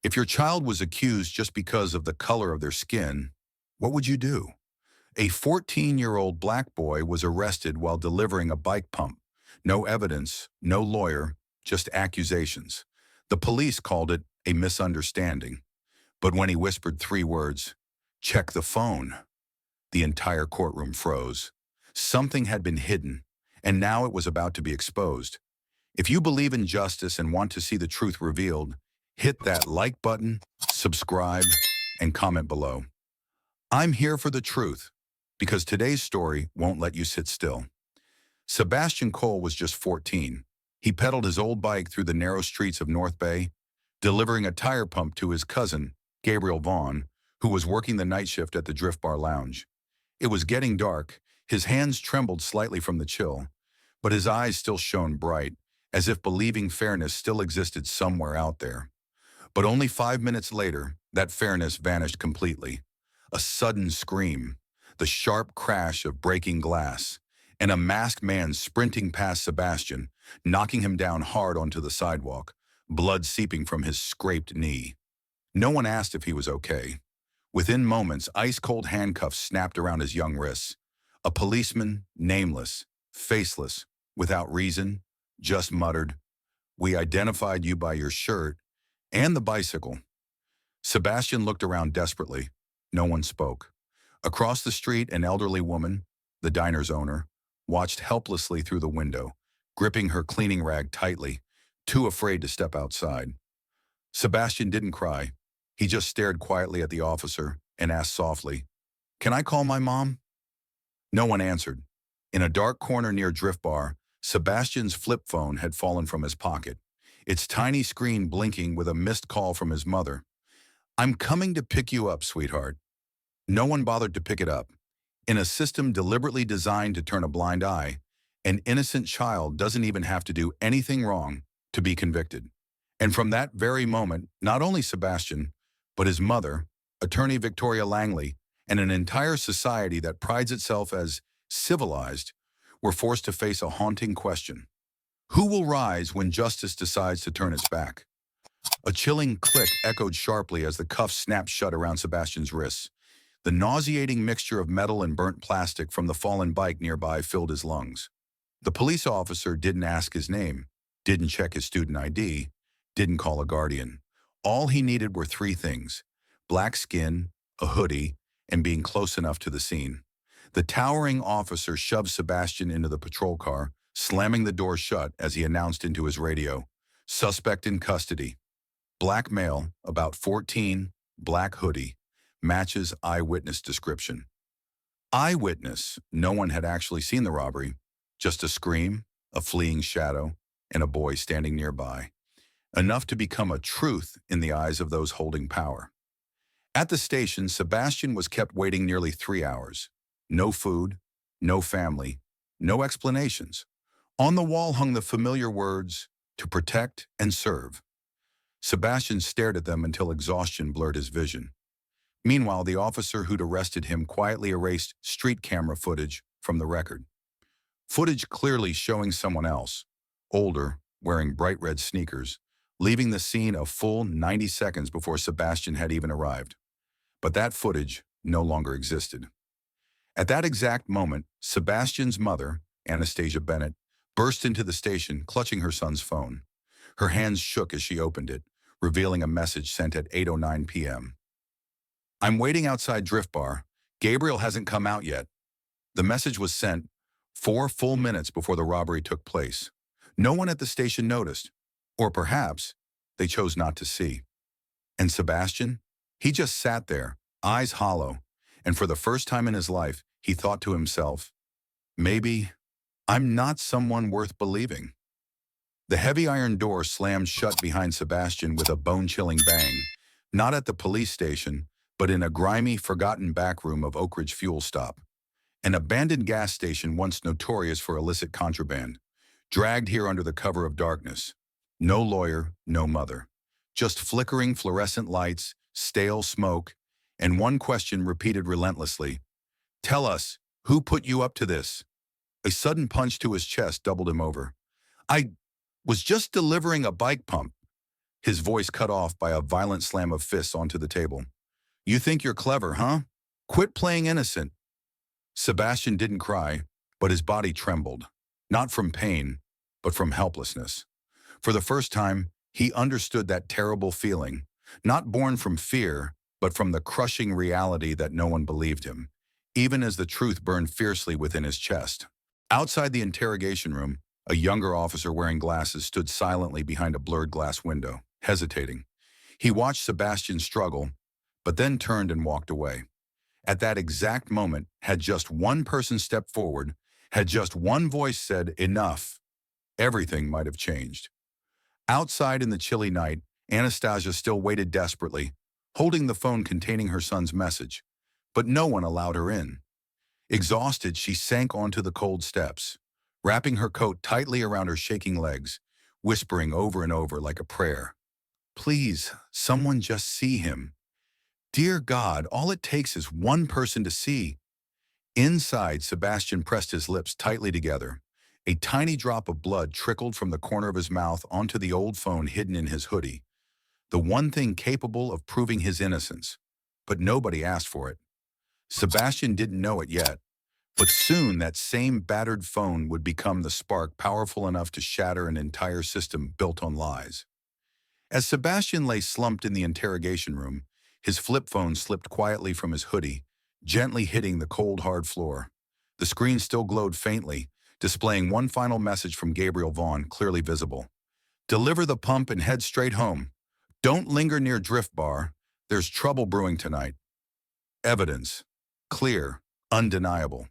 If your child was accused just because of the color of their skin, what would you do? A 14-year-old black boy was arrested while delivering a bike pump. No evidence, no lawyer, just accusations. The police called it a misunderstanding. But when he whispered three words, "Check the phone," the entire courtroom froze. Something had been hidden, and now it was about to be exposed. If you believe in justice and want to see the truth revealed, hit that like button, subscribe, and comment below. I'm here for the truth, because today's story won't let you sit still. Sebastian Cole was just 14. He pedaled his old bike through the narrow streets of North Bay, delivering a tire pump to his cousin, Gabriel Vaughn, who was working the night shift at the Drift Bar Lounge. It was getting dark. His hands trembled slightly from the chill, but his eyes still shone bright, as if believing fairness still existed somewhere out there. But only 5 minutes later, that fairness vanished completely. A sudden scream, the sharp crash of breaking glass, and a masked man sprinting past Sebastian, knocking him down hard onto the sidewalk, blood seeping from his scraped knee. No one asked if he was okay. Within moments, ice-cold handcuffs snapped around his young wrists. A policeman, nameless, faceless, without reason, just muttered, "We identified you by your shirt and the bicycle." Sebastian looked around desperately. No one spoke. Across the street, an elderly woman, the diner's owner, watched helplessly through the window, gripping her cleaning rag tightly, too afraid to step outside. Sebastian didn't cry. He just stared quietly at the officer and asked softly, "Can I call my mom?" No one answered. In a dark corner near Drift Bar, Sebastian's flip phone had fallen from his pocket, its tiny screen blinking with a missed call from his mother. "I'm coming to pick you up, sweetheart." No one bothered to pick it up. In a system deliberately designed to turn a blind eye, an innocent child doesn't even have to do anything wrong to be convicted. And from that very moment, not only Sebastian, but his mother, attorney Victoria Langley, and an entire society that prides itself as civilized, were forced to face a haunting question. Who will rise when justice decides to turn its back? A chilling click echoed sharply as the cuffs snapped shut around Sebastian's wrists. The nauseating mixture of metal and burnt plastic from the fallen bike nearby filled his lungs. The police officer didn't ask his name, didn't check his student ID, didn't call a guardian. All he needed were three things: black skin, a hoodie, and being close enough to the scene. The towering officer shoved Sebastian into the patrol car, slamming the door shut as he announced into his radio, "Suspect in custody. Black male, about 14, black hoodie. Matches eyewitness description." Eyewitness, no one had actually seen the robbery. Just a scream, a fleeing shadow, and a boy standing nearby. Enough to become a truth in the eyes of those holding power. At the station, Sebastian was kept waiting nearly 3 hours. No food, no family, no explanations. On the wall hung the familiar words, "To protect and serve." Sebastian stared at them until exhaustion blurred his vision. Meanwhile, the officer who'd arrested him quietly erased street camera footage from the record. Footage clearly showing someone else, older, wearing bright red sneakers, leaving the scene a full 90 seconds before Sebastian had even arrived. But that footage no longer existed. At that exact moment, Sebastian's mother, Anastasia Bennett, burst into the station, clutching her son's phone. Her hands shook as she opened it, revealing a message sent at 8:09 p.m. "I'm waiting outside Drift Bar. Gabriel hasn't come out yet." The message was sent 4 full minutes before the robbery took place. No one at the station noticed, or perhaps they chose not to see. And Sebastian? He just sat there, eyes hollow, and for the first time in his life, he thought to himself, "Maybe I'm not someone worth believing." The heavy iron door slammed shut behind Sebastian with a bone-chilling bang, not at the police station, but in a grimy, forgotten back room of Oak Ridge Fuel Stop, an abandoned gas station once notorious for illicit contraband, dragged here under the cover of darkness. No lawyer, no mother. Just flickering fluorescent lights, stale smoke, and one question repeated relentlessly. "Tell us, who put you up to this?" A sudden punch to his chest doubled him over. "I was just delivering a bike pump." his voice cut off by a violent slam of fists onto the table. You think you're clever, huh? Quit playing innocent. Sebastian didn't cry, but his body trembled, not from pain, but from helplessness. For the first time, he understood that terrible feeling, not born from fear, but from the crushing reality that no one believed him, even as the truth burned fiercely within his chest. Outside the interrogation room, a younger officer wearing glasses stood silently behind a blurred glass window, hesitating. He watched Sebastian struggle, but then turned and walked away. At that exact moment, had just one person stepped forward, had just one voice said, "Enough," everything might have changed. Outside in the chilly night, Anastasia still waited desperately, holding the phone containing her son's message. But no one allowed her in. Exhausted, she sank onto the cold steps, wrapping her coat tightly around her shaking legs, whispering over and over like a prayer. Please, someone just see him. Dear God, all it takes is one person to see. Inside, Sebastian pressed his lips tightly together. A tiny drop of blood trickled from the corner of his mouth onto the old phone hidden in his hoodie, the one thing capable of proving his innocence. But nobody asked for it. Sebastian didn't know it yet, but soon that same battered phone would become the spark powerful enough to shatter an entire system built on lies. As Sebastian lay slumped in the interrogation room, his flip phone slipped quietly from his hoodie, gently hitting the cold, hard floor. The screen still glowed faintly, displaying one final message from Gabriel Vaughn, clearly visible. Deliver the pump and head straight home. Don't linger near Drift Bar. There's trouble brewing tonight. Evidence. Clear. Undeniable.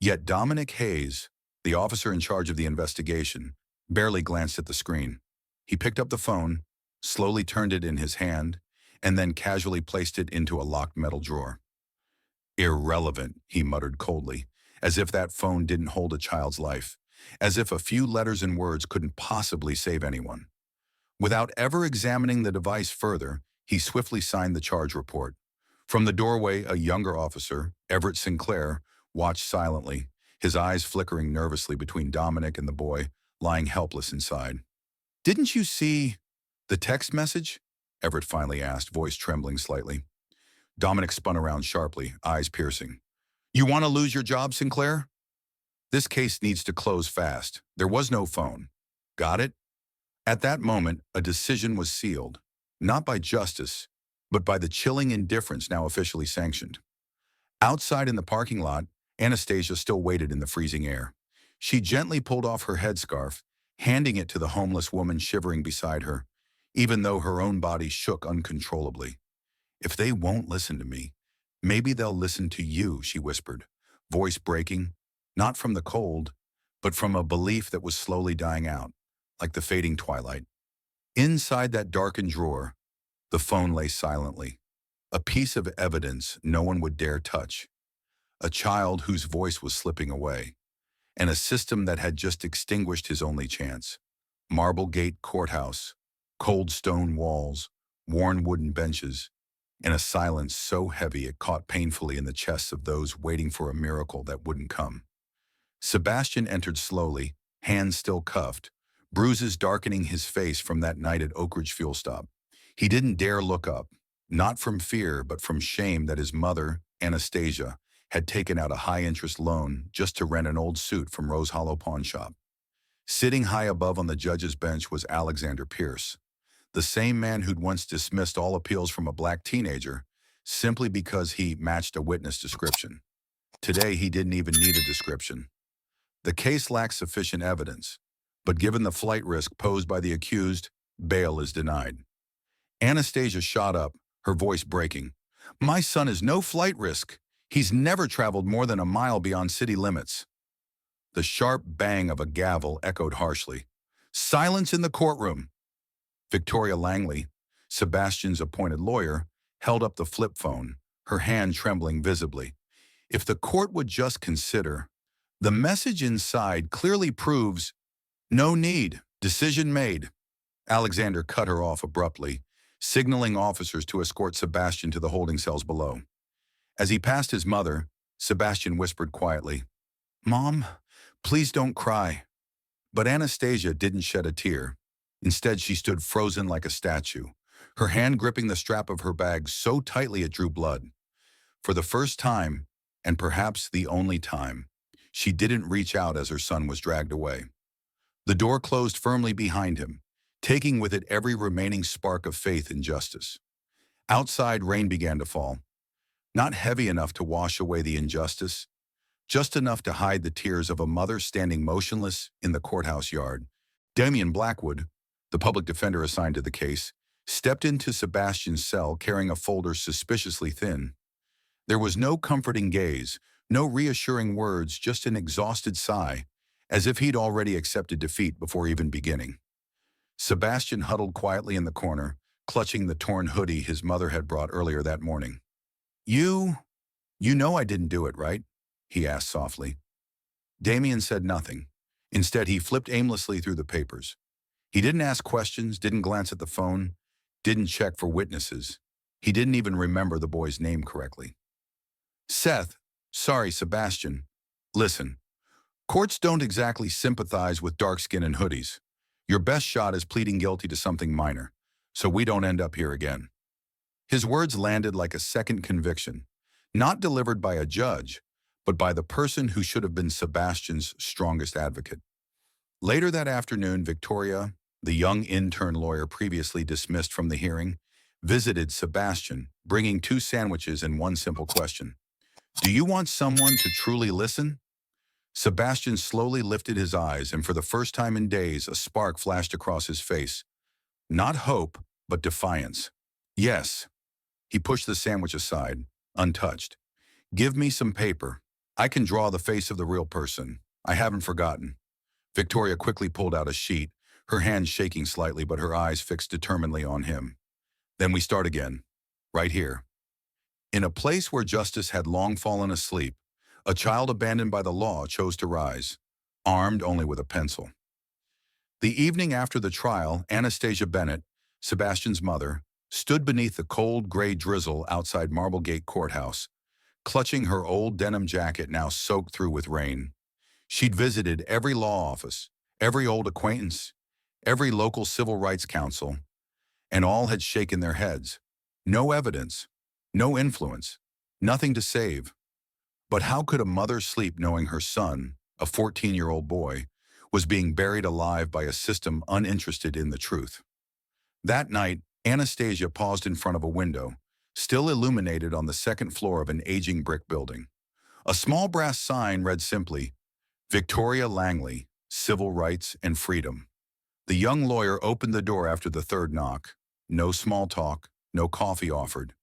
Yet Dominic Hayes, the officer in charge of the investigation, barely glanced at the screen. He picked up the phone, slowly turned it in his hand, and then casually placed it into a locked metal drawer. Irrelevant, he muttered coldly, as if that phone didn't hold a child's life, as if a few letters and words couldn't possibly save anyone. Without ever examining the device further, he swiftly signed the charge report. From the doorway, a younger officer, Everett Sinclair, watched silently, his eyes flickering nervously between Dominic and the boy, lying helpless inside. Didn't you see the text message? Everett finally asked, voice trembling slightly. Dominic spun around sharply, eyes piercing. You want to lose your job, Sinclair? This case needs to close fast. There was no phone. Got it? At that moment, a decision was sealed, not by justice, but by the chilling indifference now officially sanctioned. Outside in the parking lot, Anastasia still waited in the freezing air. She gently pulled off her headscarf, handing it to the homeless woman shivering beside her, even though her own body shook uncontrollably. If they won't listen to me, maybe they'll listen to you, she whispered, voice breaking, not from the cold, but from a belief that was slowly dying out, like the fading twilight. Inside that darkened drawer, the phone lay silently, a piece of evidence no one would dare touch, a child whose voice was slipping away, and a system that had just extinguished his only chance. Marble Gate Courthouse, cold stone walls, worn wooden benches, and a silence so heavy it caught painfully in the chests of those waiting for a miracle that wouldn't come. Sebastian entered slowly, hands still cuffed, bruises darkening his face from that night at Oak Ridge fuel stop. He didn't dare look up, not from fear but from shame that his mother, Anastasia, had taken out a high-interest loan just to rent an old suit from Rose Hollow Pawn Shop. Sitting high above on the judge's bench was Alexander Pierce, the same man who'd once dismissed all appeals from a black teenager simply because he matched a witness description. Today, he didn't even need a description. The case lacks sufficient evidence, but given the flight risk posed by the accused, bail is denied. Anastasia shot up, her voice breaking. My son is no flight risk. He's never traveled more than a mile beyond city limits. The sharp bang of a gavel echoed harshly. Silence in the courtroom. Victoria Langley, Sebastian's appointed lawyer, held up the flip phone, her hand trembling visibly. If the court would just consider, the message inside clearly proves, no need, decision made. Alexander cut her off abruptly, signaling officers to escort Sebastian to the holding cells below. As he passed his mother, Sebastian whispered quietly, Mom, please don't cry. But Anastasia didn't shed a tear. Instead, she stood frozen like a statue, her hand gripping the strap of her bag so tightly it drew blood. For the first time, and perhaps the only time, she didn't reach out as her son was dragged away. The door closed firmly behind him, taking with it every remaining spark of faith in justice. Outside, rain began to fall, not heavy enough to wash away the injustice, just enough to hide the tears of a mother standing motionless in the courthouse yard. Damian Blackwood, the public defender assigned to the case, stepped into Sebastian's cell carrying a folder suspiciously thin. There was no comforting gaze, no reassuring words, just an exhausted sigh, as if he'd already accepted defeat before even beginning. Sebastian huddled quietly in the corner, clutching the torn hoodie his mother had brought earlier that morning. You know I didn't do it, right? He asked softly. Damien said nothing. Instead, he flipped aimlessly through the papers. He didn't ask questions, didn't glance at the phone, didn't check for witnesses. He didn't even remember the boy's name correctly. Seth, sorry, Sebastian. Listen, courts don't exactly sympathize with dark skin and hoodies. Your best shot is pleading guilty to something minor, so we don't end up here again. His words landed like a second conviction, not delivered by a judge, but by the person who should have been Sebastian's strongest advocate. Later that afternoon, Victoria, the young intern lawyer previously dismissed from the hearing, visited Sebastian, bringing 2 sandwiches and one simple question. Do you want someone to truly listen? Sebastian slowly lifted his eyes, and for the first time in days, a spark flashed across his face. Not hope, but defiance. Yes. He pushed the sandwich aside, untouched. Give me some paper. I can draw the face of the real person. I haven't forgotten. Victoria quickly pulled out a sheet, her hands shaking slightly but her eyes fixed determinedly on him. Then we start again. Right here. In a place where justice had long fallen asleep, a child abandoned by the law chose to rise, armed only with a pencil. The evening after the trial, Anastasia Bennett, Sebastian's mother, stood beneath the cold gray drizzle outside Marblegate Courthouse, clutching her old denim jacket now soaked through with rain. She'd visited every law office, every old acquaintance, every local civil rights council, and all had shaken their heads. No evidence, no influence, nothing to save. But how could a mother sleep knowing her son, a 14-year-old boy, was being buried alive by a system uninterested in the truth? That night, Anastasia paused in front of a window, still illuminated on the second floor of an aging brick building. A small brass sign read simply, Victoria Langley, Civil Rights and Freedom. The young lawyer opened the door after the third knock. No small talk, no coffee offered.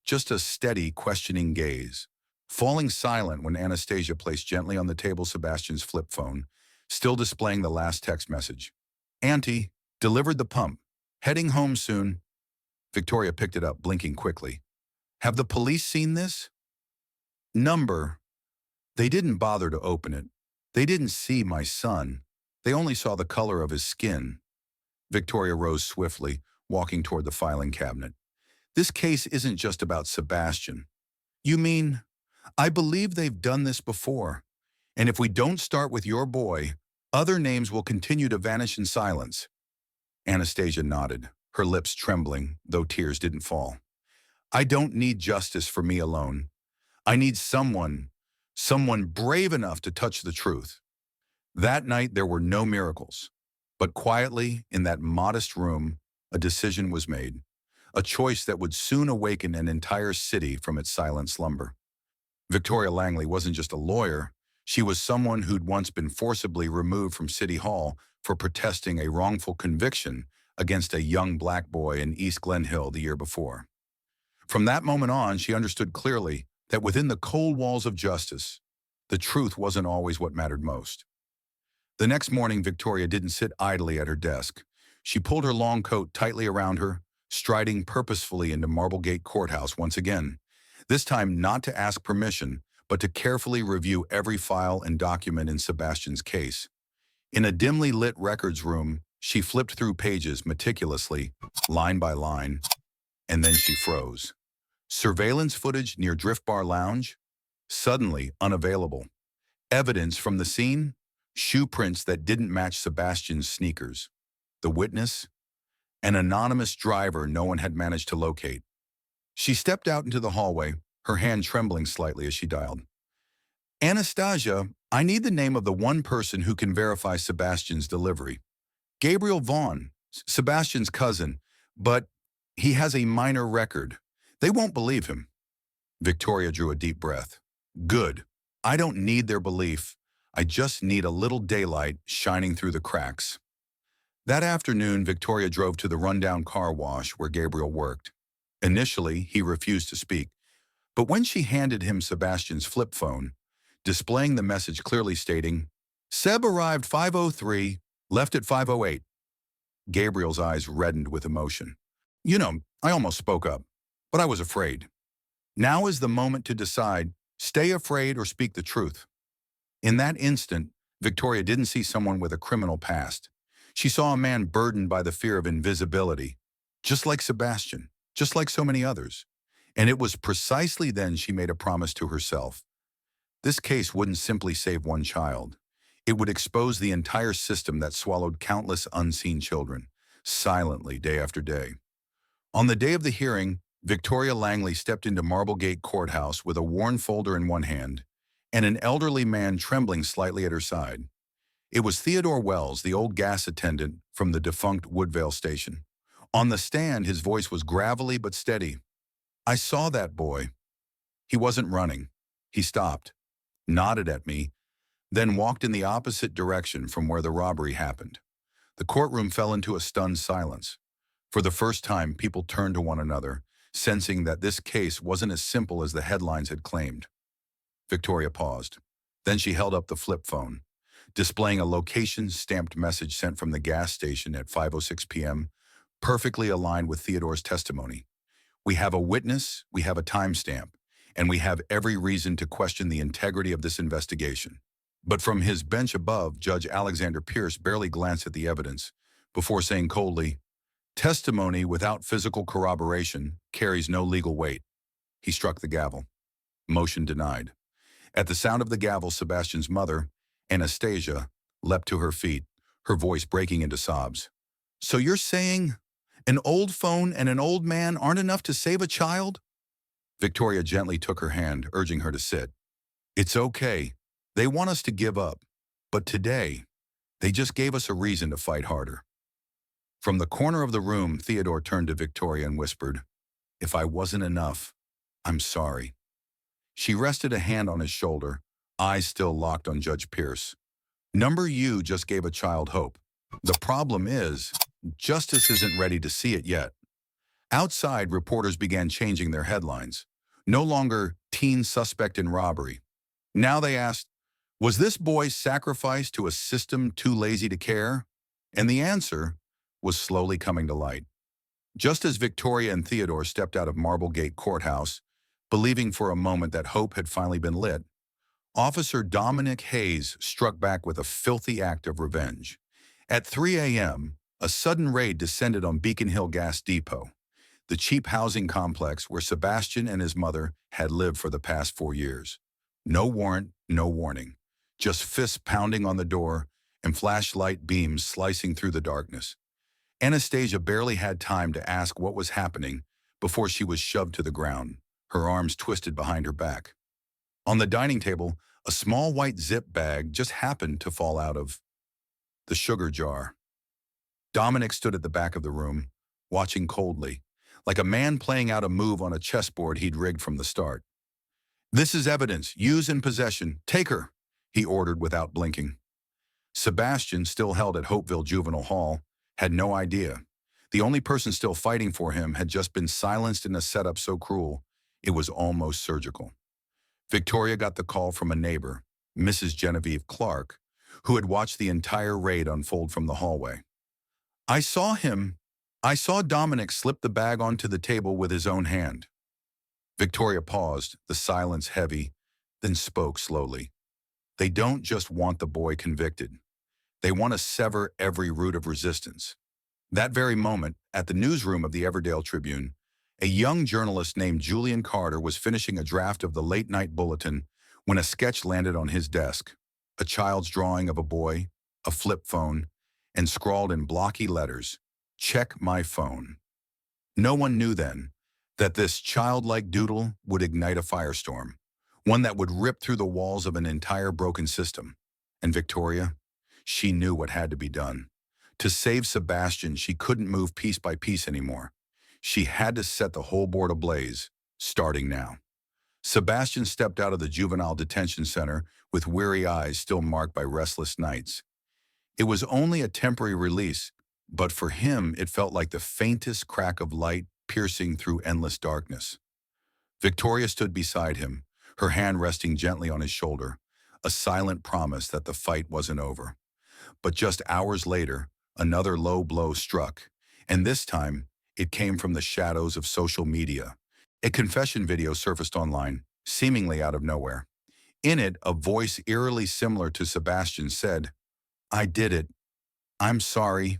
Just a steady, questioning gaze. Falling silent when Anastasia placed gently on the table Sebastian's flip phone, still displaying the last text message. Auntie, delivered the pump. Heading home soon. Victoria picked it up, blinking quickly. Have the police seen this? Number. They didn't bother to open it. They didn't see my son. They only saw the color of his skin. Victoria rose swiftly, walking toward the filing cabinet. This case isn't just about Sebastian. You mean, I believe they've done this before. And if we don't start with your boy, other names will continue to vanish in silence. Anastasia nodded, her lips trembling, though tears didn't fall. I don't need justice for me alone. I need someone brave enough to touch the truth. That night there were no miracles, but quietly in that modest room, a decision was made, a choice that would soon awaken an entire city from its silent slumber. Victoria Langley wasn't just a lawyer, she was someone who'd once been forcibly removed from City Hall for protesting a wrongful conviction against a young black boy in East Glen Hill the year before. From that moment on, she understood clearly that within the cold walls of justice, the truth wasn't always what mattered most. The next morning, Victoria didn't sit idly at her desk. She pulled her long coat tightly around her, striding purposefully into Marblegate Courthouse once again, this time not to ask permission, but to carefully review every file and document in Sebastian's case. In a dimly lit records room, she flipped through pages meticulously, line by line, and then she froze. Surveillance footage near Drift Bar Lounge? Suddenly unavailable. Evidence from the scene? Shoe prints that didn't match Sebastian's sneakers. The witness? an anonymous driver no one had managed to locate. She stepped out into the hallway, her hand trembling slightly as she dialed. Anastasia, I need the name of the one person who can verify Sebastian's delivery. Gabriel Vaughn, Sebastian's cousin, but he has a minor record. They won't believe him. Victoria drew a deep breath. Good. I don't need their belief. I just need a little daylight shining through the cracks. That afternoon, Victoria drove to the rundown car wash where Gabriel worked. Initially, he refused to speak, but when she handed him Sebastian's flip phone, displaying the message clearly stating, Seb arrived 5:03, left at 5:08, Gabriel's eyes reddened with emotion. You know, I almost spoke up, but I was afraid. Now is the moment to decide, stay afraid or speak the truth. In that instant, Victoria didn't see someone with a criminal past. She saw a man burdened by the fear of invisibility, just like Sebastian, just like so many others. And it was precisely then she made a promise to herself. This case wouldn't simply save one child. It would expose the entire system that swallowed countless unseen children, silently day after day. On the day of the hearing, Victoria Langley stepped into Marblegate Courthouse with a worn folder in one hand and an elderly man trembling slightly at her side. It was Theodore Wells, the old gas attendant from the defunct Woodvale station. On the stand, his voice was gravelly but steady. I saw that boy. He wasn't running. He stopped, nodded at me, then walked in the opposite direction from where the robbery happened. The courtroom fell into a stunned silence. For the first time, people turned to one another, sensing that this case wasn't as simple as the headlines had claimed. Victoria paused. Then she held up the flip phone, displaying a location-stamped message sent from the gas station at 5:06 p.m., perfectly aligned with Theodore's testimony. We have a witness, we have a timestamp, and we have every reason to question the integrity of this investigation. But from his bench above, Judge Alexander Pierce barely glanced at the evidence before saying coldly, testimony without physical corroboration carries no legal weight. He struck the gavel. Motion denied. At the sound of the gavel, Sebastian's mother, Anastasia, leapt to her feet, her voice breaking into sobs. So you're saying an old phone and an old man aren't enough to save a child? Victoria gently took her hand, urging her to sit. It's okay. They want us to give up. But today, they just gave us a reason to fight harder. From the corner of the room, Theodore turned to Victoria and whispered, If I wasn't enough, I'm sorry. She rested a hand on his shoulder, eyes still locked on Judge Pierce. Number U just gave a child hope. The problem is, justice isn't ready to see it yet. Outside, reporters began changing their headlines. No longer teen suspect in robbery. Now they asked, was this boy sacrificed to a system too lazy to care? And the answer was slowly coming to light. Just as Victoria and Theodore stepped out of Marblegate Courthouse, believing for a moment that hope had finally been lit, Officer Dominic Hayes struck back with a filthy act of revenge. At 3 a.m., a sudden raid descended on Beacon Hill Gas Depot, the cheap housing complex where Sebastian and his mother had lived for the past 4 years. No warrant, no warning, just fists pounding on the door and flashlight beams slicing through the darkness. Anastasia barely had time to ask what was happening before she was shoved to the ground, her arms twisted behind her back. On the dining table, a small white zip bag just happened to fall out of the sugar jar. Dominic stood at the back of the room, watching coldly, like a man playing out a move on a chessboard he'd rigged from the start. This is evidence. Use in possession. Take her, he ordered without blinking. Sebastian, still held at Hopeville Juvenile Hall, had no idea. The only person still fighting for him had just been silenced in a setup so cruel, it was almost surgical. Victoria got the call from a neighbor, Mrs. Genevieve Clark, who had watched the entire raid unfold from the hallway. I saw Dominic slip the bag onto the table with his own hand. Victoria paused, the silence heavy, then spoke slowly. They don't just want the boy convicted. They want to sever every root of resistance. That very moment, at the newsroom of the Everdale Tribune, a young journalist named Julian Carter was finishing a draft of the late-night bulletin when a sketch landed on his desk. A child's drawing of a boy, a flip phone, and scrawled in blocky letters, Check my phone. No one knew then that this childlike doodle would ignite a firestorm, one that would rip through the walls of an entire broken system. And Victoria, she knew what had to be done. To save Sebastian, she couldn't move piece by piece anymore. She had to set the whole board ablaze, starting now. Sebastian stepped out of the juvenile detention center with weary eyes still marked by restless nights. It was only a temporary release, but for him it felt like the faintest crack of light piercing through endless darkness. Victoria stood beside him, her hand resting gently on his shoulder, a silent promise that the fight wasn't over. But just hours later, another low blow struck, and this time it came from the shadows of social media. A confession video surfaced online, seemingly out of nowhere. In it, a voice eerily similar to Sebastian's said, "I did it. I'm sorry."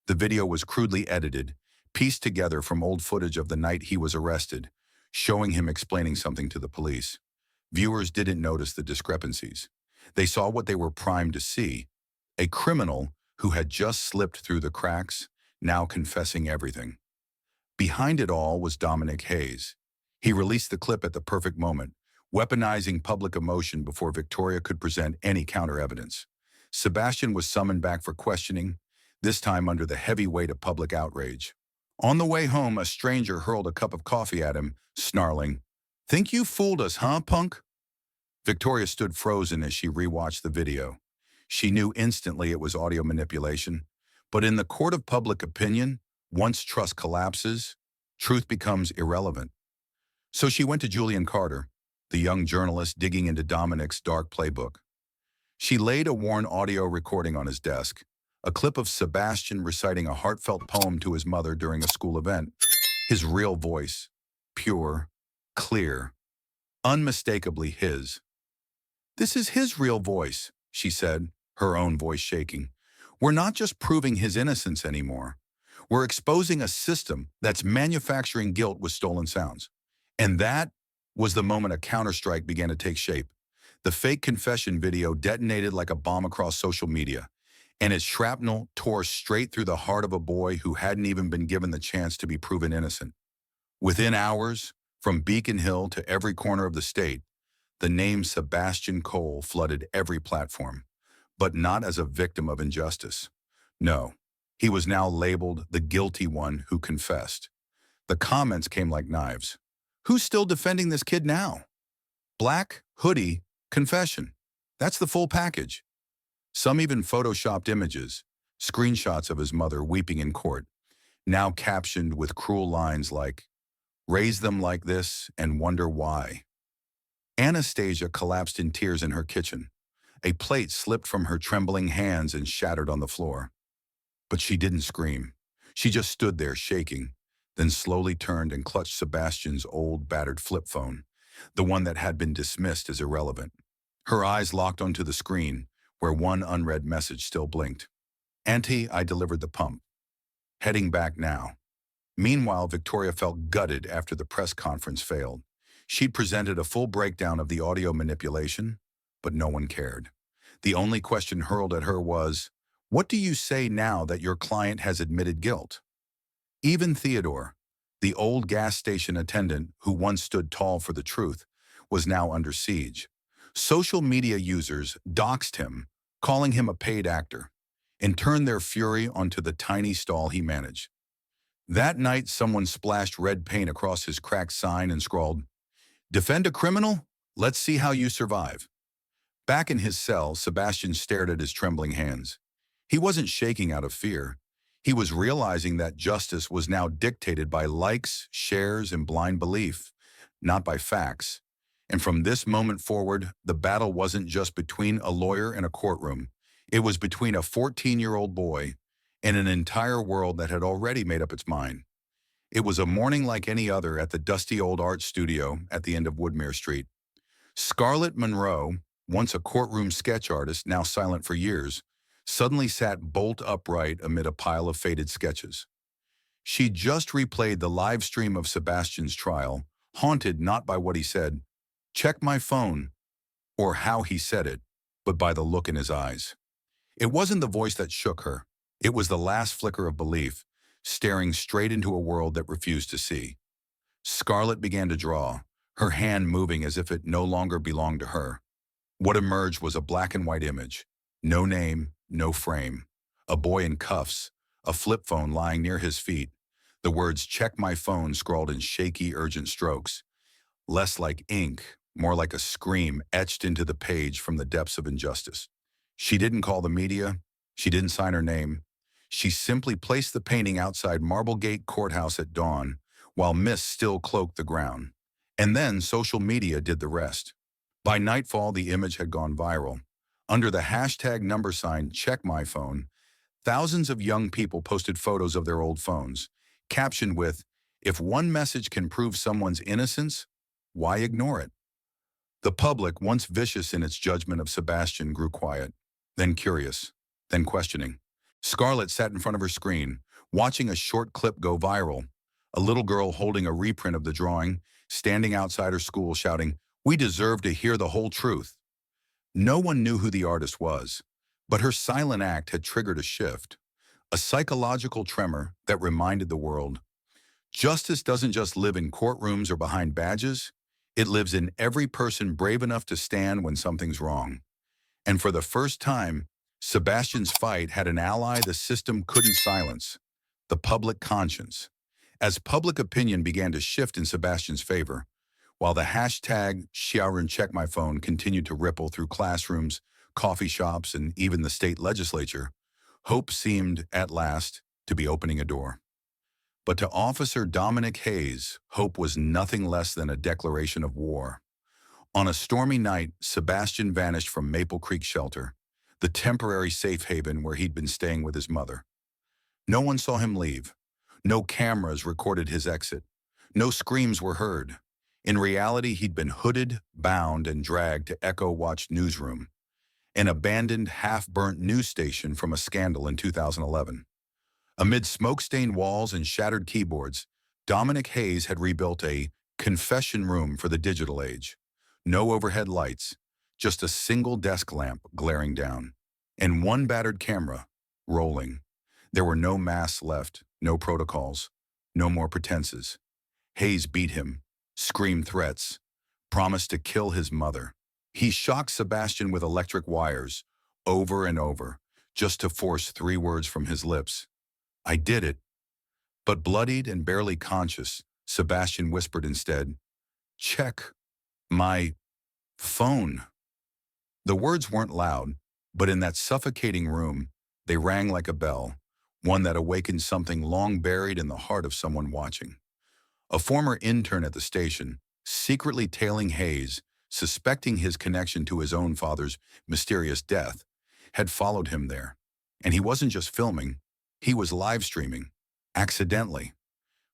The video was crudely edited, pieced together from old footage of the night he was arrested, showing him explaining something to the police. Viewers didn't notice the discrepancies. They saw what they were primed to see: a criminal who had just slipped through the cracks, now confessing everything. Behind it all was Dominic Hayes. He released the clip at the perfect moment, weaponizing public emotion before Victoria could present any counter-evidence. Sebastian was summoned back for questioning, this time under the heavy weight of public outrage. On the way home, a stranger hurled a cup of coffee at him, snarling, "Think you fooled us, huh, punk?" Victoria stood frozen as she rewatched the video. She knew instantly it was audio manipulation, but in the court of public opinion, once trust collapses, truth becomes irrelevant. So she went to Julian Carter, the young journalist digging into Dominic's dark playbook. She laid a worn audio recording on his desk, a clip of Sebastian reciting a heartfelt poem to his mother during a school event. His real voice, pure, clear, unmistakably his. "This is his real voice," she said, her own voice shaking. "We're not just proving his innocence anymore. We're exposing a system that's manufacturing guilt with stolen sounds." And that was the moment a counterstrike began to take shape. The fake confession video detonated like a bomb across social media, and its shrapnel tore straight through the heart of a boy who hadn't even been given the chance to be proven innocent. Within hours, from Beacon Hill to every corner of the state, the name Sebastian Cole flooded every platform, but not as a victim of injustice. No, he was now labeled the guilty one who confessed. The comments came like knives. "Who's still defending this kid now? Black, hoodie, confession. That's the full package." Some even photoshopped images, screenshots of his mother weeping in court, now captioned with cruel lines like, "Raise them like this and wonder why." Anastasia collapsed in tears in her kitchen. A plate slipped from her trembling hands and shattered on the floor. But she didn't scream. She just stood there shaking, then slowly turned and clutched Sebastian's old, battered flip phone, the one that had been dismissed as irrelevant. Her eyes locked onto the screen, where one unread message still blinked. "Auntie, I delivered the pump. Heading back now." Meanwhile, Victoria felt gutted after the press conference failed. She'd presented a full breakdown of the audio manipulation, but no one cared. The only question hurled at her was, "What do you say now that your client has admitted guilt?" Even Theodore, the old gas station attendant who once stood tall for the truth, was now under siege. Social media users doxed him, calling him a paid actor, and turned their fury onto the tiny stall he managed. That night, someone splashed red paint across his cracked sign and scrawled, "Defend a criminal? Let's see how you survive." Back in his cell, Sebastian stared at his trembling hands. He wasn't shaking out of fear. He was realizing that justice was now dictated by likes, shares, and blind belief, not by facts. And from this moment forward, the battle wasn't just between a lawyer and a courtroom. It was between a 14-year-old boy and an entire world that had already made up its mind. It was a morning like any other at the dusty old art studio at the end of Woodmere Street. Scarlett Monroe, once a courtroom sketch artist, now silent for years, suddenly sat bolt upright amid a pile of faded sketches. She just replayed the live stream of Sebastian's trial, haunted not by what he said, "Check my phone," or how he said it, but by the look in his eyes. It wasn't the voice that shook her. It was the last flicker of belief, staring straight into a world that refused to see. Scarlett began to draw, her hand moving as if it no longer belonged to her. What emerged was a black and white image. No name, no frame. A boy in cuffs, a flip phone lying near his feet. The words "check my phone" scrawled in shaky, urgent strokes. Less like ink, more like a scream etched into the page from the depths of injustice. She didn't call the media. She didn't sign her name. She simply placed the painting outside Marblegate Courthouse at dawn, while mist still cloaked the ground. And then social media did the rest. By nightfall, the image had gone viral. Under the hashtag number sign #CheckMyPhone, thousands of young people posted photos of their old phones, captioned with, "If one message can prove someone's innocence, why ignore it?" The public, once vicious in its judgment of Sebastian, grew quiet, then curious, then questioning. Scarlett sat in front of her screen, watching a short clip go viral. A little girl holding a reprint of the drawing, standing outside her school shouting, "We deserve to hear the whole truth." No one knew who the artist was, but her silent act had triggered a shift, a psychological tremor that reminded the world, justice doesn't just live in courtrooms or behind badges, it lives in every person brave enough to stand when something's wrong. And for the first time, Sebastian's fight had an ally the system couldn't silence: the public conscience. As public opinion began to shift in Sebastian's favor, while the hashtag #CheckMyPhone continued to ripple through classrooms, coffee shops, and even the state legislature, hope seemed, at last, to be opening a door. But to Officer Dominic Hayes, hope was nothing less than a declaration of war. On a stormy night, Sebastian vanished from Maple Creek Shelter, the temporary safe haven where he'd been staying with his mother. No one saw him leave. No cameras recorded his exit. No screams were heard. In reality, he'd been hooded, bound, and dragged to Echo Watch Newsroom, an abandoned, half-burnt news station from a scandal in 2011. Amid smoke-stained walls and shattered keyboards, Dominic Hayes had rebuilt a confession room for the digital age. No overhead lights, just a single desk lamp glaring down, and one battered camera rolling. There were no masks left, no protocols, no more pretenses. Hayes beat him, screamed threats, promised to kill his mother. He shocked Sebastian with electric wires, over and over, just to force 3 words from his lips. "I did it." But bloodied and barely conscious, Sebastian whispered instead, "Check my phone." The words weren't loud, but in that suffocating room, they rang like a bell, one that awakened something long buried in the heart of someone watching. A former intern at the station, secretly tailing Hayes, suspecting his connection to his own father's mysterious death, had followed him there. And he wasn't just filming, he was live streaming, accidentally.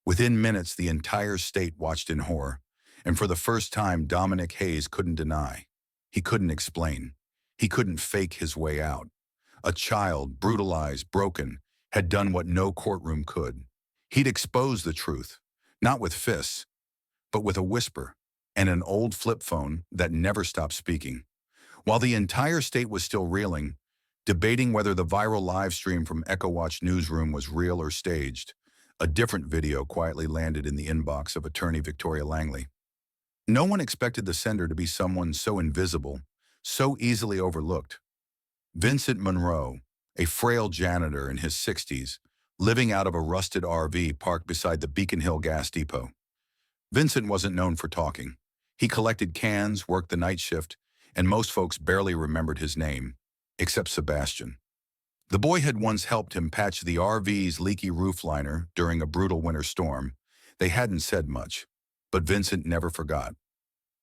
Within minutes, the entire state watched in horror, and for the first time, Dominic Hayes couldn't deny. He couldn't explain. He couldn't fake his way out. A child, brutalized, broken, had done what no courtroom could. He'd exposed the truth, not with fists, but with a whisper and an old flip phone that never stopped speaking. While the entire state was still reeling, debating whether the viral live stream from Echo Watch Newsroom was real or staged, a different video quietly landed in the inbox of attorney Victoria Langley. No one expected the sender to be someone so invisible, so easily overlooked. Vincent Monroe, a frail janitor in his 60s, living out of a rusted RV parked beside the Beacon Hill gas depot. Vincent wasn't known for talking. He collected cans, worked the night shift, and most folks barely remembered his name, except Sebastian. The boy had once helped him patch the RV's leaky roof liner during a brutal winter storm. They hadn't said much, but Vincent never forgot.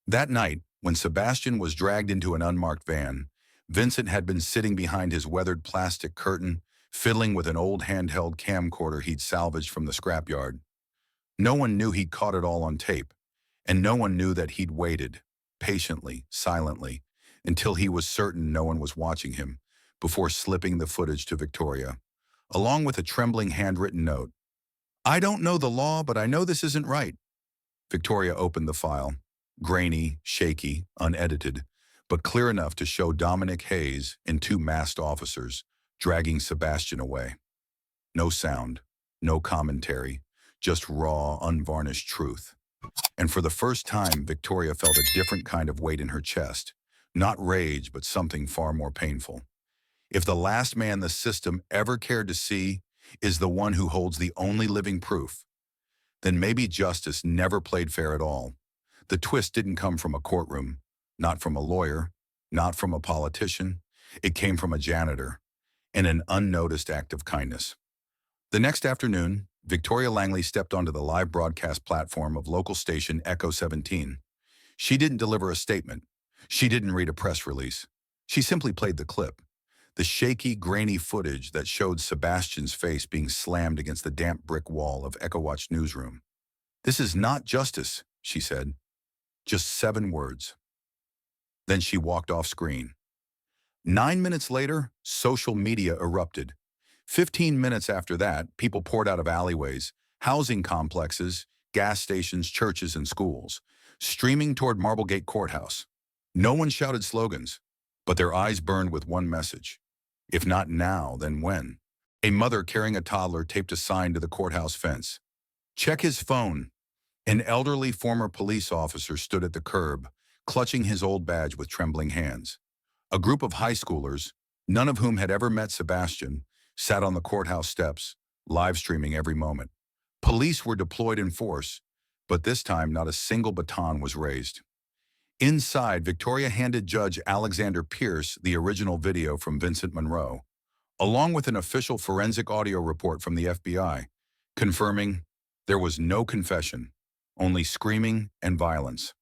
That night, when Sebastian was dragged into an unmarked van, Vincent had been sitting behind his weathered plastic curtain, fiddling with an old handheld camcorder he'd salvaged from the scrapyard. No one knew he'd caught it all on tape, and no one knew that he'd waited, patiently, silently, until he was certain no one was watching him, before slipping the footage to Victoria, along with a trembling handwritten note. "I don't know the law, but I know this isn't right." Victoria opened the file, grainy, shaky, unedited, but clear enough to show Dominic Hayes and 2 masked officers dragging Sebastian away. No sound, no commentary, just raw, unvarnished truth. And for the first time, Victoria felt a different kind of weight in her chest. Not rage, but something far more painful. If the last man the system ever cared to see is the one who holds the only living proof, then maybe justice never played fair at all. The twist didn't come from a courtroom, not from a lawyer, not from a politician. It came from a janitor, in an unnoticed act of kindness. The next afternoon, Victoria Langley stepped onto the live broadcast platform of local station Echo 17. She didn't deliver a statement. She didn't read a press release. She simply played the clip. The shaky, grainy footage that showed Sebastian's face being slammed against the damp brick wall of Echo Watch newsroom. "This is not justice," she said. Just 7 words. Then she walked off screen. 9 minutes later, social media erupted. 15 minutes after that, people poured out of alleyways, housing complexes, gas stations, churches, and schools, streaming toward Marblegate Courthouse. No one shouted slogans, but their eyes burned with one message. If not now, then when? A mother carrying a toddler taped a sign to the courthouse fence. "Check his phone." An elderly former police officer stood at the curb, clutching his old badge with trembling hands. A group of high schoolers, none of whom had ever met Sebastian, sat on the courthouse steps, live streaming every moment. Police were deployed in force, but this time not a single baton was raised. Inside, Victoria handed Judge Alexander Pierce the original video from Vincent Monroe, along with an official forensic audio report from the FBI, confirming there was no confession, only screaming and violence.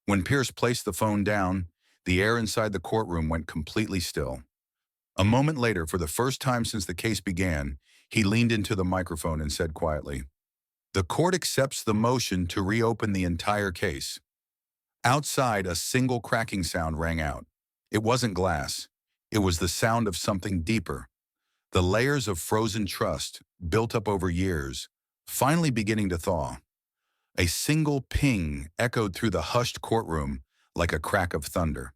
When Pierce placed the phone down, the air inside the courtroom went completely still. A moment later, for the first time since the case began, he leaned into the microphone and said quietly, "The court accepts the motion to reopen the entire case." Outside, a single cracking sound rang out. It wasn't glass. It was the sound of something deeper. The layers of frozen trust, built up over years, finally beginning to thaw. A single ping echoed through the hushed courtroom like a crack of thunder.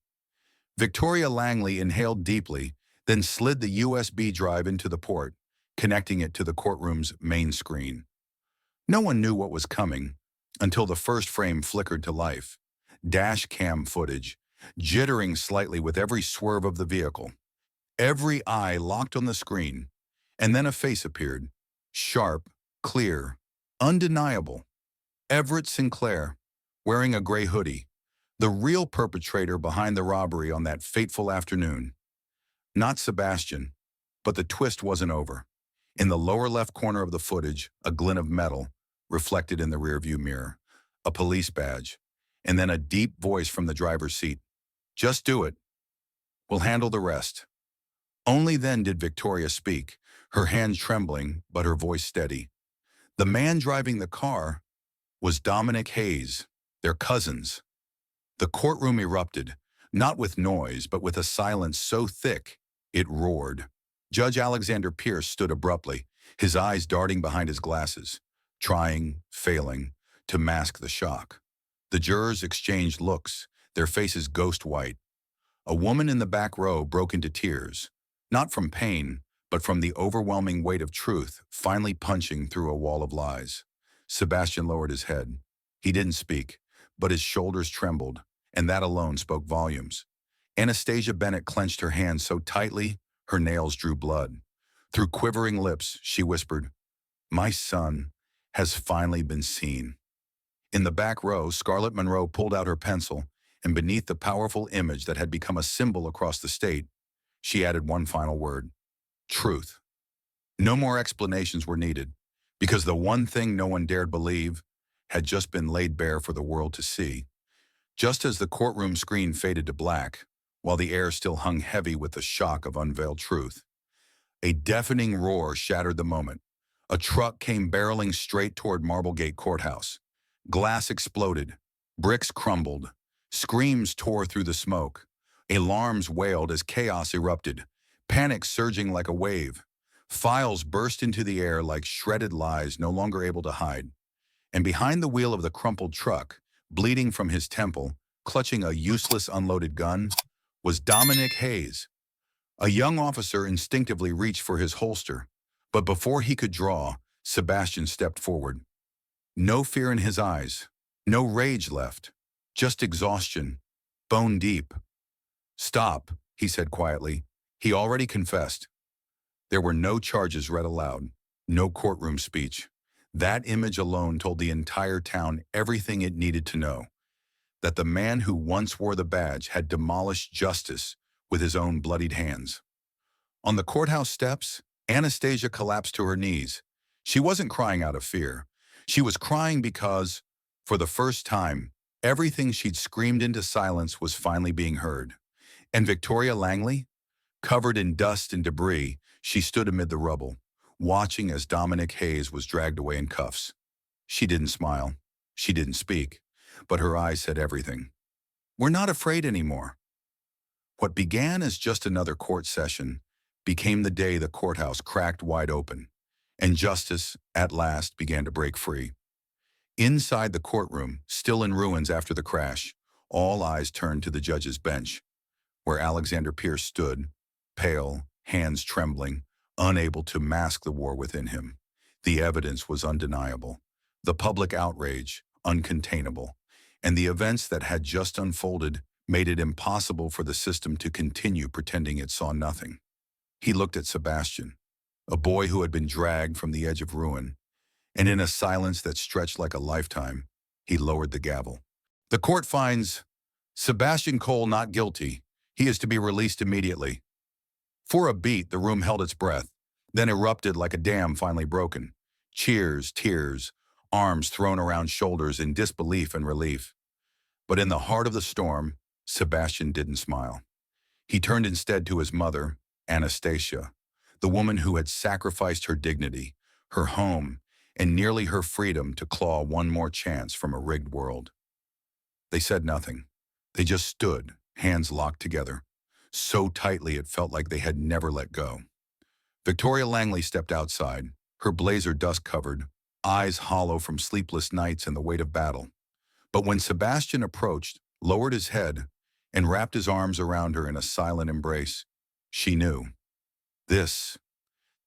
Victoria Langley inhaled deeply, then slid the USB drive into the port, connecting it to the courtroom's main screen. No one knew what was coming until the first frame flickered to life. Dash cam footage, jittering slightly with every swerve of the vehicle. Every eye locked on the screen, and then a face appeared. Sharp, clear, undeniable. Everett Sinclair, wearing a gray hoodie, the real perpetrator behind the robbery on that fateful afternoon. Not Sebastian, but the twist wasn't over. In the lower left corner of the footage, a glint of metal, reflected in the rearview mirror, a police badge, and then a deep voice from the driver's seat. "Just do it. We'll handle the rest." Only then did Victoria speak, her hands trembling, but her voice steady. The man driving the car was Dominic Hayes, their cousins. The courtroom erupted, not with noise, but with a silence so thick it roared. Judge Alexander Pierce stood abruptly, his eyes darting behind his glasses, trying, failing, to mask the shock. The jurors exchanged looks, their faces ghost white. A woman in the back row broke into tears, not from pain, but from the overwhelming weight of truth finally punching through a wall of lies. Sebastian lowered his head. He didn't speak, but his shoulders trembled, and that alone spoke volumes. Anastasia Bennett clenched her hands so tightly, her nails drew blood. Through quivering lips, she whispered, "My son has finally been seen." In the back row, Scarlett Monroe pulled out her pencil, and beneath the powerful image that had become a symbol across the state, she added one final word: truth. No more explanations were needed, because the one thing no one dared believe had just been laid bare for the world to see. Just as the courtroom screen faded to black, while the air still hung heavy with the shock of unveiled truth, a deafening roar shattered the moment. A truck came barreling straight toward Marblegate Courthouse. Glass exploded, bricks crumbled, screams tore through the smoke. Alarms wailed as chaos erupted, panic surging like a wave. Files burst into the air like shredded lies no longer able to hide. And behind the wheel of the crumpled truck, bleeding from his temple, clutching a useless unloaded gun, was Dominic Hayes. A young officer instinctively reached for his holster, But before he could draw, Sebastian stepped forward. No fear in his eyes, no rage left, just exhaustion, bone deep. "Stop," he said quietly. He already confessed. There were no charges read aloud, no courtroom speech. That image alone told the entire town everything it needed to know, that the man who once wore the badge had demolished justice with his own bloodied hands. On the courthouse steps, Anastasia collapsed to her knees. She wasn't crying out of fear. She was crying because, for the first time, everything she'd screamed into silence was finally being heard. And Victoria Langley? Covered in dust and debris, she stood amid the rubble, watching as Dominic Hayes was dragged away in cuffs. She didn't smile. She didn't speak. But her eyes said everything. "We're not afraid anymore." What began as just another court session became the day the courthouse cracked wide open, and justice, at last, began to break free. Inside the courtroom, still in ruins after the crash, all eyes turned to the judge's bench, where Alexander Pierce stood, pale, hands trembling, unable to mask the war within him. The evidence was undeniable, the public outrage uncontainable, and the events that had just unfolded made it impossible for the system to continue pretending it saw nothing. He looked at Sebastian, a boy who had been dragged from the edge of ruin, and in a silence that stretched like a lifetime, he lowered the gavel. "The court finds Sebastian Cole not guilty. He is to be released immediately." For a beat, the room held its breath, then erupted like a dam finally broken. Cheers, tears, arms thrown around shoulders in disbelief and relief. But in the heart of the storm, Sebastian didn't smile. He turned instead to his mother, Anastasia, the woman who had sacrificed her dignity, her home, and nearly her freedom to claw one more chance from a rigged world. They said nothing. They just stood, hands locked together, so tightly it felt like they had never let go. Victoria Langley stepped outside, her blazer dust-covered, eyes hollow from sleepless nights and the weight of battle. But when Sebastian approached, lowered his head, and wrapped his arms around her in a silent embrace, she knew. This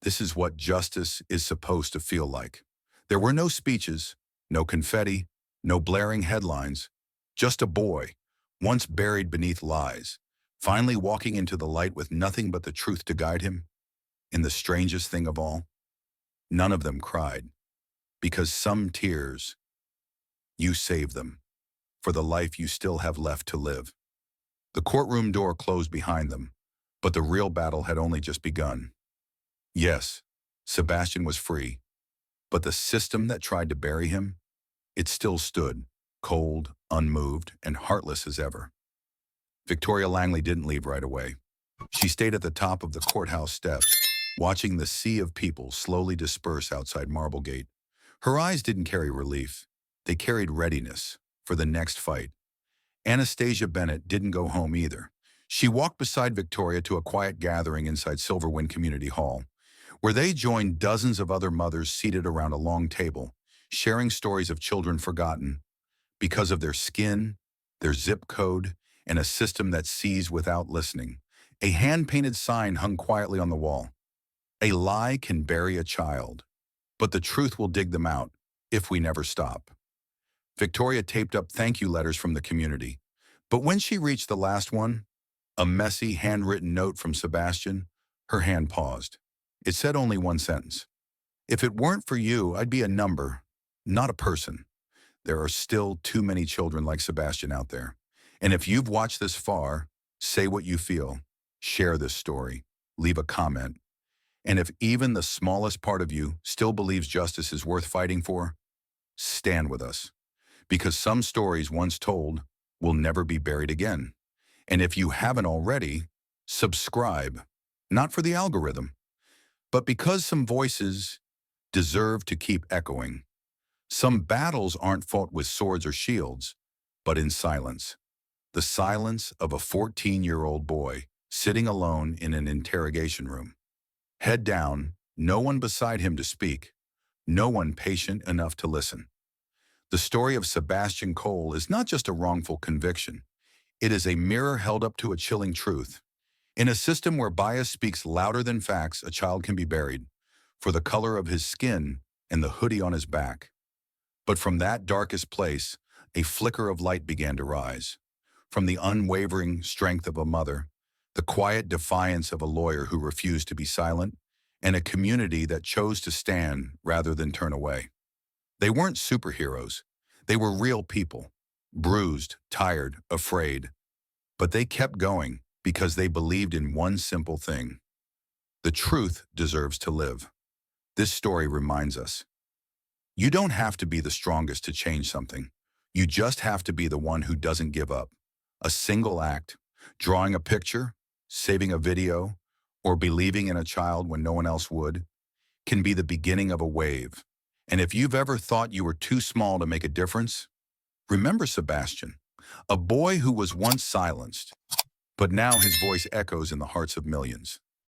is what justice is supposed to feel like. There were no speeches, no confetti, no blaring headlines, just a boy, once buried beneath lies, finally walking into the light with nothing but the truth to guide him. And the strangest thing of all, none of them cried, because some tears, you saved them, for the life you still have left to live. The courtroom door closed behind them, but the real battle had only just begun. Yes, Sebastian was free, but the system that tried to bury him, it still stood, cold, unmoved, and heartless as ever. Victoria Langley didn't leave right away. She stayed at the top of the courthouse steps, watching the sea of people slowly disperse outside Marblegate. Her eyes didn't carry relief. They carried readiness for the next fight. Anastasia Bennett didn't go home either. She walked beside Victoria to a quiet gathering inside Silverwind Community Hall, where they joined dozens of other mothers seated around a long table, sharing stories of children forgotten because of their skin, their zip code, and a system that sees without listening. A hand-painted sign hung quietly on the wall. A lie can bury a child, but the truth will dig them out if we never stop. Victoria taped up thank you letters from the community, but when she reached the last one, a messy, handwritten note from Sebastian, her hand paused. It said only one sentence. "If it weren't for you, I'd be a number, not a person. There are still too many children like Sebastian out there. And if you've watched this far, say what you feel. Share this story. Leave a comment. And if even the smallest part of you still believes justice is worth fighting for, stand with us. Because some stories once told will never be buried again. And if you haven't already, subscribe. Not for the algorithm, but because some voices deserve to keep echoing. Some battles aren't fought with swords or shields, but in silence. The silence of a 14-year-old boy sitting alone in an interrogation room. Head down, no one beside him to speak, no one patient enough to listen. The story of Sebastian Cole is not just a wrongful conviction. It is a mirror held up to a chilling truth. In a system where bias speaks louder than facts, a child can be buried, for the color of his skin and the hoodie on his back. But from that darkest place, a flicker of light began to rise. From the unwavering strength of a mother, the quiet defiance of a lawyer who refused to be silent, and a community that chose to stand rather than turn away. They weren't superheroes. They were real people, bruised, tired, afraid. But they kept going because they believed in one simple thing. The truth deserves to live. This story reminds us, you don't have to be the strongest to change something. You just have to be the one who doesn't give up. A single act, drawing a picture, saving a video, or believing in a child when no one else would, can be the beginning of a wave. And if you've ever thought you were too small to make a difference, remember Sebastian, a boy who was once silenced, but now his voice echoes in the hearts of millions.